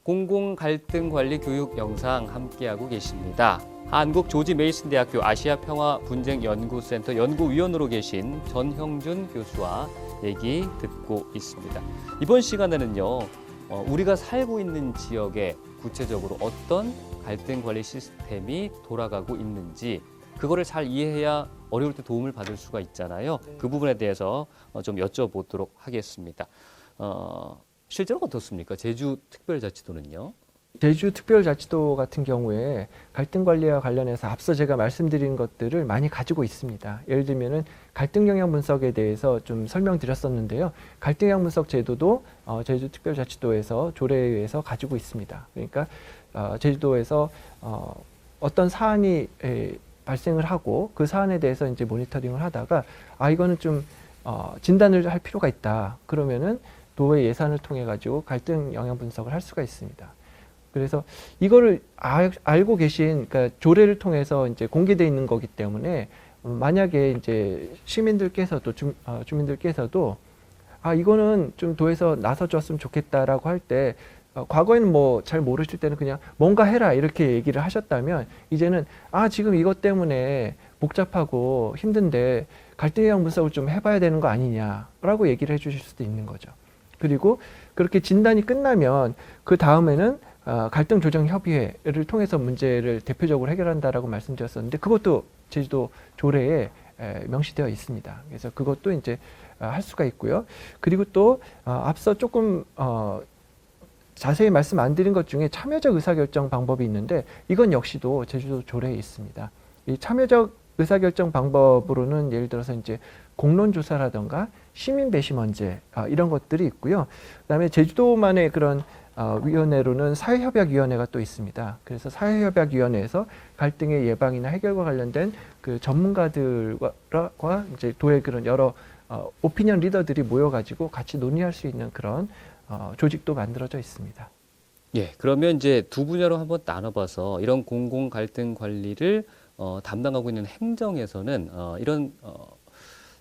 공공 갈등 관리 교육 영상 함께하고 계십니다. 한국 조지 메이슨 대학교 아시아 평화 분쟁 연구센터 연구위원으로 계신 전형준 교수와 얘기 듣고 있습니다. 이번 시간에는요, 우리가 살고 있는 지역에 구체적으로 어떤 갈등 관리 시스템이 돌아가고 있는지 그거를 잘 이해해야 어려울 때 도움을 받을 수가 있잖아요. 그 부분에 대해서 좀 여쭤보도록 하겠습니다. 실제로 어떻습니까? 제주특별자치도는요? 제주특별자치도 같은 경우에 갈등 관리와 관련해서 앞서 제가 말씀드린 것들을 많이 가지고 있습니다. 예를 들면은 갈등 영향 분석에 대해서 좀 설명드렸었는데요. 갈등 영향 분석 제도도 제주특별자치도에서 조례에 의해서 가지고 있습니다. 그러니까 제주도에서 어떤 사안이 발생을 하고 그 사안에 대해서 이제 모니터링을 하다가 이거는 좀 진단을 할 필요가 있다. 그러면은 도의 예산을 통해 가지고 갈등 영향 분석을 할 수가 있습니다. 그래서 이거를 알고 계신, 그러니까 조례를 통해서 이제 공개되어 있는 거기 때문에 만약에 이제 시민들께서도 주민들께서도 이거는 좀 도에서 나서줬으면 좋겠다라고 할 때 과거에는 뭐 잘 모르실 때는 그냥 뭔가 해라 이렇게 얘기를 하셨다면 이제는 지금 이것 때문에 복잡하고 힘든데 갈등 영향 분석을 좀 해봐야 되는 거 아니냐라고 얘기를 해주실 수도 있는 거죠. 그리고 그렇게 진단이 끝나면 그 다음에는 갈등조정협의회를 통해서 문제를 대표적으로 해결한다라고 말씀드렸었는데 그것도 제주도 조례에 명시되어 있습니다. 그래서 그것도 이제 할 수가 있고요. 그리고 또 앞서 조금 자세히 말씀 안 드린 것 중에 참여적 의사결정 방법이 있는데 이건 역시도 제주도 조례에 있습니다. 이 참여적 의사결정 방법으로는 예를 들어서 이제 공론조사라든가 시민배심원제 이런 것들이 있고요. 그다음에 제주도만의 그런 위원회로는 사회협약위원회가 또 있습니다. 그래서 사회협약위원회에서 갈등의 예방이나 해결과 관련된 그 전문가들과 이제 도의 그런 여러 오피니언 리더들이 모여가지고 같이 논의할 수 있는 그런 조직도 만들어져 있습니다. 예, 그러면 이제 두 분야로 한번 나눠봐서 이런 공공 갈등 관리를 담당하고 있는 행정에서는 이런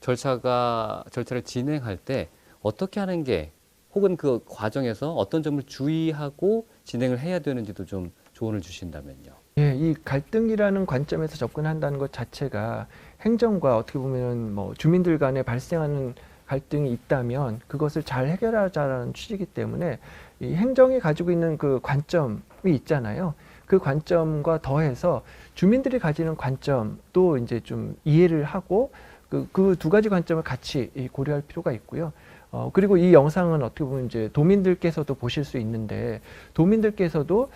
절차를 진행할 때 어떻게 하는 게 혹은 그 과정에서 어떤 점을 주의하고 진행을 해야 되는지도 좀 조언을 주신다면요. 예, 이 갈등이라는 관점에서 접근한다는 것 자체가 행정과 어떻게 보면 뭐 주민들 간에 발생하는 갈등이 있다면 그것을 잘 해결하자라는 취지이기 때문에 이 행정이 가지고 있는 그 관점이 있잖아요. 그 관점과 더해서 주민들이 가지는 관점도 이제 좀 이해를 하고 그 두 가지 관점을 같이 고려할 필요가 있고요. 그리고 이 영상은 어떻게 보면 이제 도민들께서도 보실 수 있는데 도민들께서도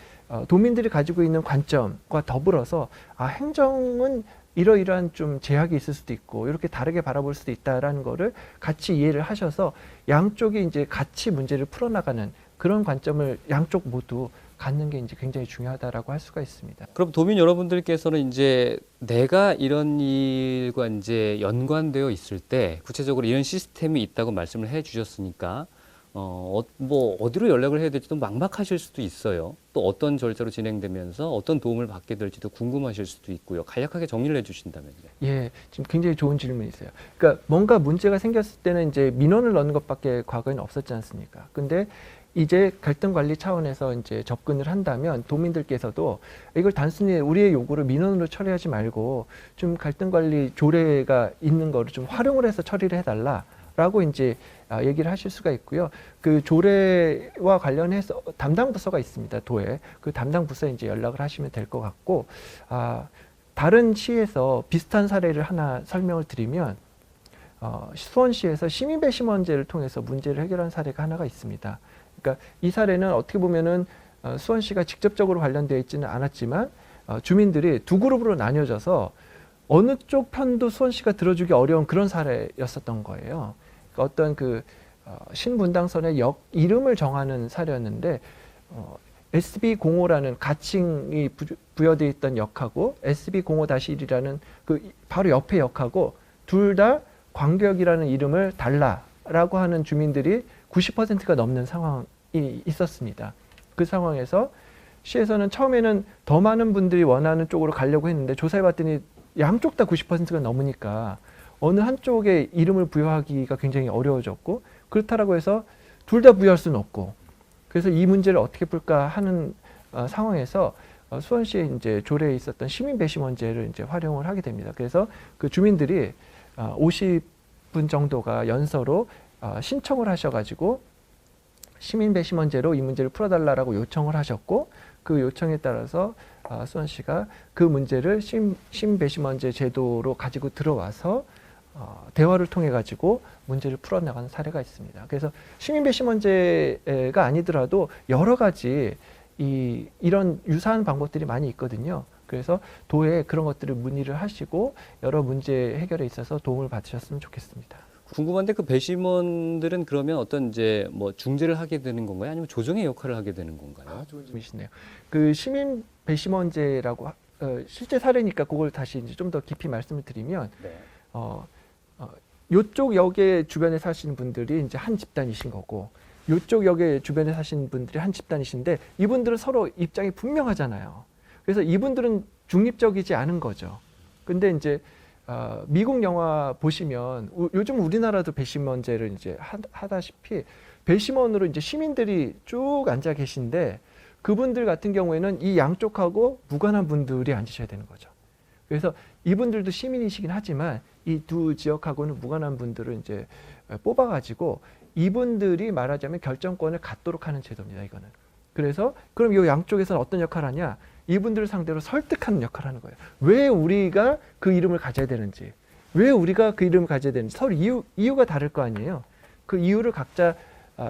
도민들이 가지고 있는 관점과 더불어서 행정은 이러이러한 좀 제약이 있을 수도 있고 이렇게 다르게 바라볼 수도 있다라는 거를 같이 이해를 하셔서 양쪽이 이제 같이 문제를 풀어나가는 그런 관점을 양쪽 모두 갖는 게 이제 굉장히 중요하다라고 할 수가 있습니다. 그럼 도민 여러분들께서는 이제 내가 이런 일과 이제 연관되어 있을 때 구체적으로 이런 시스템이 있다고 말씀을 해 주셨으니까 뭐 어디로 연락을 해야 될지도 막막하실 수도 있어요. 또 어떤 절차로 진행되면서 어떤 도움을 받게 될지도 궁금하실 수도 있고요. 간략하게 정리를 해 주신다면요. 예, 지금 굉장히 좋은 질문이세요. 그러니까 뭔가 문제가 생겼을 때는 이제 민원을 넣는 것밖에 과거에는 없었지 않습니까? 근데 이제 갈등 관리 차원에서 이제 접근을 한다면 도민들께서도 이걸 단순히 우리의 요구를 민원으로 처리하지 말고 좀 갈등 관리 조례가 있는 거를 좀 활용을 해서 처리를 해달라라고 이제 얘기를 하실 수가 있고요. 그 조례와 관련해서 담당 부서가 있습니다. 도에 그 담당 부서에 이제 연락을 하시면 될 것 같고 다른 시에서 비슷한 사례를 하나 설명을 드리면 수원시에서 시민배심원제를 통해서 문제를 해결한 사례가 하나가 있습니다. 그러니까 이 사례는 어떻게 보면은 수원시가 직접적으로 관련되어 있지는 않았지만 주민들이 두 그룹으로 나뉘어져서 어느 쪽 편도 수원시가 들어주기 어려운 그런 사례였었던 거예요. 그러니까 어떤 그 신분당선의 역 이름을 정하는 사례였는데 SB05라는 가칭이 부여되어 있던 역하고 SB05-1이라는 그 바로 옆에 역하고 둘 다 광교역이라는 이름을 달라라고 하는 주민들이 90%가 넘는 상황이 있었습니다. 그 상황에서 시에서는 처음에는 더 많은 분들이 원하는 쪽으로 가려고 했는데 조사해봤더니 양쪽 다 90%가 넘으니까 어느 한쪽에 이름을 부여하기가 굉장히 어려워졌고 그렇다라고 해서 둘 다 부여할 수는 없고 그래서 이 문제를 어떻게 풀까 하는 상황에서 수원시에 이제 조례에 있었던 시민 배심원제를 이제 활용을 하게 됩니다. 그래서 그 주민들이 50분 정도가 연서로 신청을 하셔가지고 시민 배심원제로 이 문제를 풀어달라고 요청을 하셨고, 그 요청에 따라서 수원시가 그 문제를 시민 배심원제 제도로 가지고 들어와서 대화를 통해 가지고 문제를 풀어나가는 사례가 있습니다. 그래서 시민 배심원제가 아니더라도 여러 가지 이런 유사한 방법들이 많이 있거든요. 그래서 도에 그런 것들을 문의를 하시고 여러 문제 해결에 있어서 도움을 받으셨으면 좋겠습니다. 궁금한데 그 배심원들은 그러면 어떤 이제 뭐 중재를 하게 되는 건가요? 아니면 조정의 역할을 하게 되는 건가요? 좋은 질문이시네요. 그 시민 배심원제라고 실제 사례니까 그걸 다시 이제 좀 더 깊이 말씀을 드리면 네. 요쪽 역의 주변에 사시는 분들이 이제 한 집단이신 거고, 요쪽 역의 주변에 사시는 분들이 한 집단이신데 이분들은 서로 입장이 분명하잖아요. 그래서 이분들은 중립적이지 않은 거죠. 근데 이제 미국 영화 보시면 요즘 우리나라도 배심원제를 이제 하다시피 배심원으로 이제 시민들이 쭉 앉아 계신데, 그분들 같은 경우에는 이 양쪽하고 무관한 분들이 앉으셔야 되는 거죠. 그래서 이분들도 시민이시긴 하지만 이 두 지역하고는 무관한 분들을 이제 뽑아가지고 이분들이 말하자면 결정권을 갖도록 하는 제도입니다, 이거는. 그래서 그럼 이 양쪽에서는 어떤 역할을 하냐? 이분들을 상대로 설득하는 역할을 하는 거예요. 왜 우리가 그 이름을 가져야 되는지, 왜 우리가 그 이름을 가져야 되는지 서로 이유가 다를 거 아니에요. 그 이유를 각자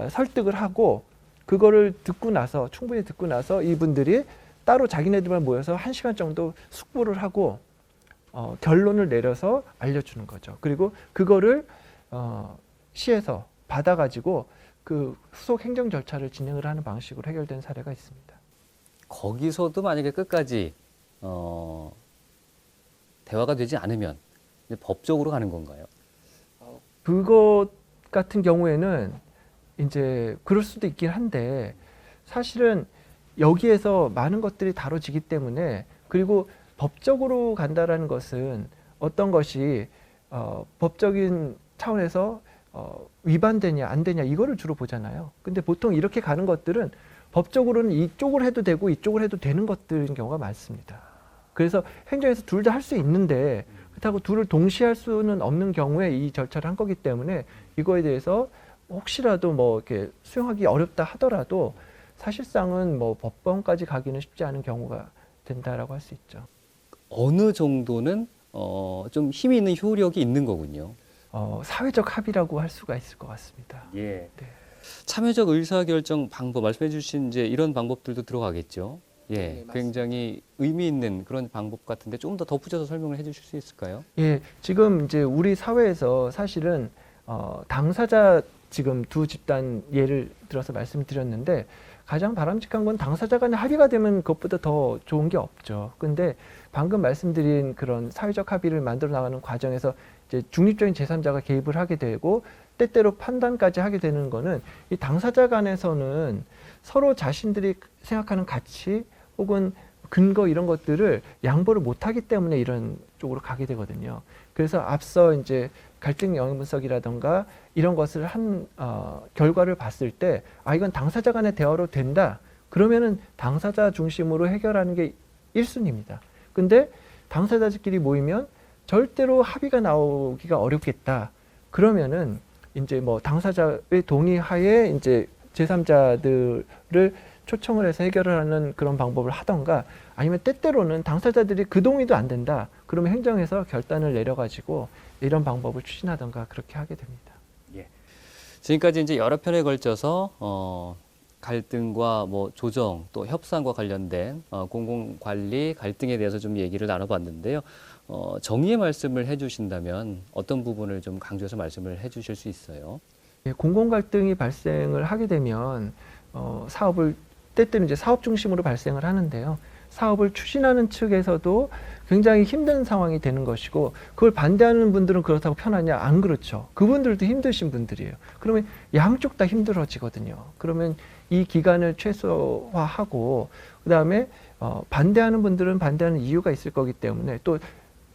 설득을 하고, 그거를 듣고 나서 충분히 듣고 나서 이분들이 따로 자기네들만 모여서 1시간 정도 숙고를 하고 결론을 내려서 알려주는 거죠. 그리고 그거를 시에서 받아가지고 그 후속 행정 절차를 진행을 하는 방식으로 해결된 사례가 있습니다. 거기서도 만약에 끝까지 대화가 되지 않으면 이제 법적으로 가는 건가요? 그것 같은 경우에는 이제 그럴 수도 있긴 한데, 사실은 여기에서 많은 것들이 다뤄지기 때문에, 그리고 법적으로 간다라는 것은 어떤 것이 법적인 차원에서 위반되냐 안 되냐 이거를 주로 보잖아요. 근데 보통 이렇게 가는 것들은 법적으로는 이쪽을 해도 되고 이쪽을 해도 되는 것들인 경우가 많습니다. 그래서 행정에서 둘 다 할 수 있는데 그렇다고 둘을 동시에 할 수는 없는 경우에 이 절차를 한 거기 때문에, 이거에 대해서 혹시라도 뭐 이렇게 수용하기 어렵다 하더라도 사실상은 뭐 법원까지 가기는 쉽지 않은 경우가 된다라고 할 수 있죠. 어느 정도는 좀 힘이 있는 효력이 있는 거군요. 사회적 합의라고 할 수가 있을 것 같습니다. 예. 네. 참여적 의사결정 방법 말씀해 주신 이제 이런 방법들도 들어가겠죠. 예. 네, 맞습니다. 굉장히 의미 있는 그런 방법 같은데 좀 더 덧붙여서 설명을 해 주실 수 있을까요? 예, 지금 이제 우리 사회에서 사실은 당사자, 지금 두 집단 예를 들어서 말씀드렸는데, 가장 바람직한 건 당사자 간에 합의가 되면 그것보다 더 좋은 게 없죠. 근데 방금 말씀드린 그런 사회적 합의를 만들어 나가는 과정에서 이제 중립적인 제3자가 개입을 하게 되고 때때로 판단까지 하게 되는 거는, 이 당사자 간에서는 서로 자신들이 생각하는 가치 혹은 근거 이런 것들을 양보를 못하기 때문에 이런 쪽으로 가게 되거든요. 그래서 앞서 이제 갈등 영역 분석이라던가 이런 것을 한 결과를 봤을 때, 이건 당사자 간의 대화로 된다. 그러면은 당사자 중심으로 해결하는 게 1순위입니다. 근데 당사자들끼리 모이면 절대로 합의가 나오기가 어렵겠다. 그러면은 이제 뭐 당사자의 동의하에 이제 제3자들을 초청을 해서 해결을 하는 그런 방법을 하던가, 아니면 때때로는 당사자들이 그 동의도 안 된다. 그러면 행정에서 결단을 내려가지고 이런 방법을 추진하던가 그렇게 하게 됩니다. 예. 지금까지 이제 여러 편에 걸쳐서 갈등과 뭐 조정 또 협상과 관련된 공공관리 갈등에 대해서 좀 얘기를 나눠봤는데요. 정의의 말씀을 해주신다면 어떤 부분을 좀 강조해서 말씀을 해주실 수 있어요? 예, 공공 갈등이 발생을 하게 되면 사업을 때때는 이제 사업 중심으로 발생을 하는데요. 사업을 추진하는 측에서도 굉장히 힘든 상황이 되는 것이고, 그걸 반대하는 분들은 그렇다고 편하냐? 안 그렇죠. 그분들도 힘드신 분들이에요. 그러면 양쪽 다 힘들어지거든요. 그러면 이 기간을 최소화하고, 그 다음에 반대하는 분들은 반대하는 이유가 있을 거기 때문에, 또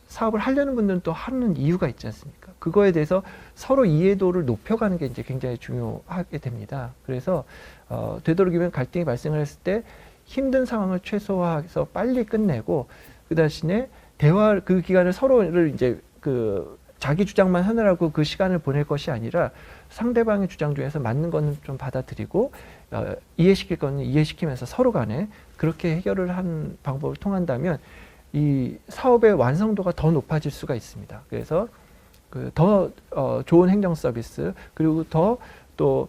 사업을 하려는 분들은 또 하는 이유가 있지 않습니까? 그거에 대해서 서로 이해도를 높여가는 게 이제 굉장히 중요하게 됩니다. 그래서 되도록이면 갈등이 발생을 했을 때 힘든 상황을 최소화해서 빨리 끝내고 그 대신에 대화 그 기간을 서로를 이제 그 자기 주장만 하느라고 그 시간을 보낼 것이 아니라 상대방의 주장 중에서 맞는 거는 좀 받아들이고 이해시킬 거는 이해시키면서 서로 간에 그렇게 해결을 한 방법을 통한다면 이 사업의 완성도가 더 높아질 수가 있습니다. 그래서 그 더 좋은 행정 서비스 그리고 더 또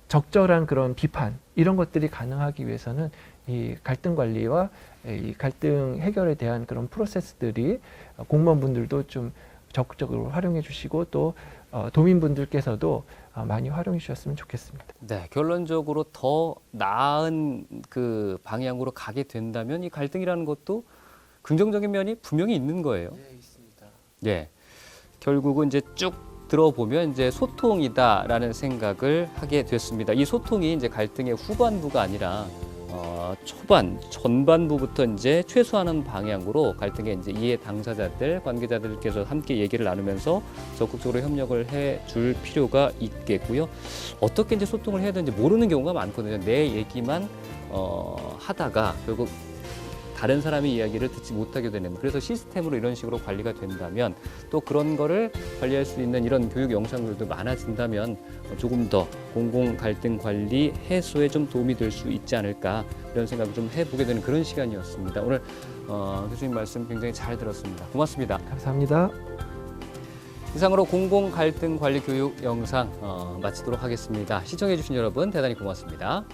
적절한 그런 비판 이런 것들이 가능하기 위해서는 이 갈등 관리와 이 갈등 해결에 대한 그런 프로세스들이 공무원분들도 좀 적극적으로 활용해 주시고 또 도민분들께서도 많이 활용해 주셨으면 좋겠습니다. 네, 결론적으로 더 나은 그 방향으로 가게 된다면 이 갈등이라는 것도 긍정적인 면이 분명히 있는 거예요. 네, 있습니다. 예. 결국은 이제 쭉 들어보면 이제 소통이다라는 생각을 하게 됐습니다. 이 소통이 이제 갈등의 후반부가 아니라 초반, 전반부부터 이제 최소화하는 방향으로 갈등의 이제 이해 당사자들, 관계자들께서 함께 얘기를 나누면서 적극적으로 협력을 해 줄 필요가 있겠고요. 어떻게 이제 소통을 해야 되는지 모르는 경우가 많거든요. 내 얘기만 하다가 결국 다른 사람의 이야기를 듣지 못하게 되는, 그래서 시스템으로 이런 식으로 관리가 된다면 또 그런 거를 관리할 수 있는 이런 교육 영상들도 많아진다면 조금 더 공공 갈등 관리 해소에 좀 도움이 될 수 있지 않을까, 이런 생각을 좀 해보게 되는 그런 시간이었습니다. 오늘 교수님 말씀 굉장히 잘 들었습니다. 고맙습니다. 감사합니다. 이상으로 공공 갈등 관리 교육 영상 마치도록 하겠습니다. 시청해 주신 여러분 대단히 고맙습니다.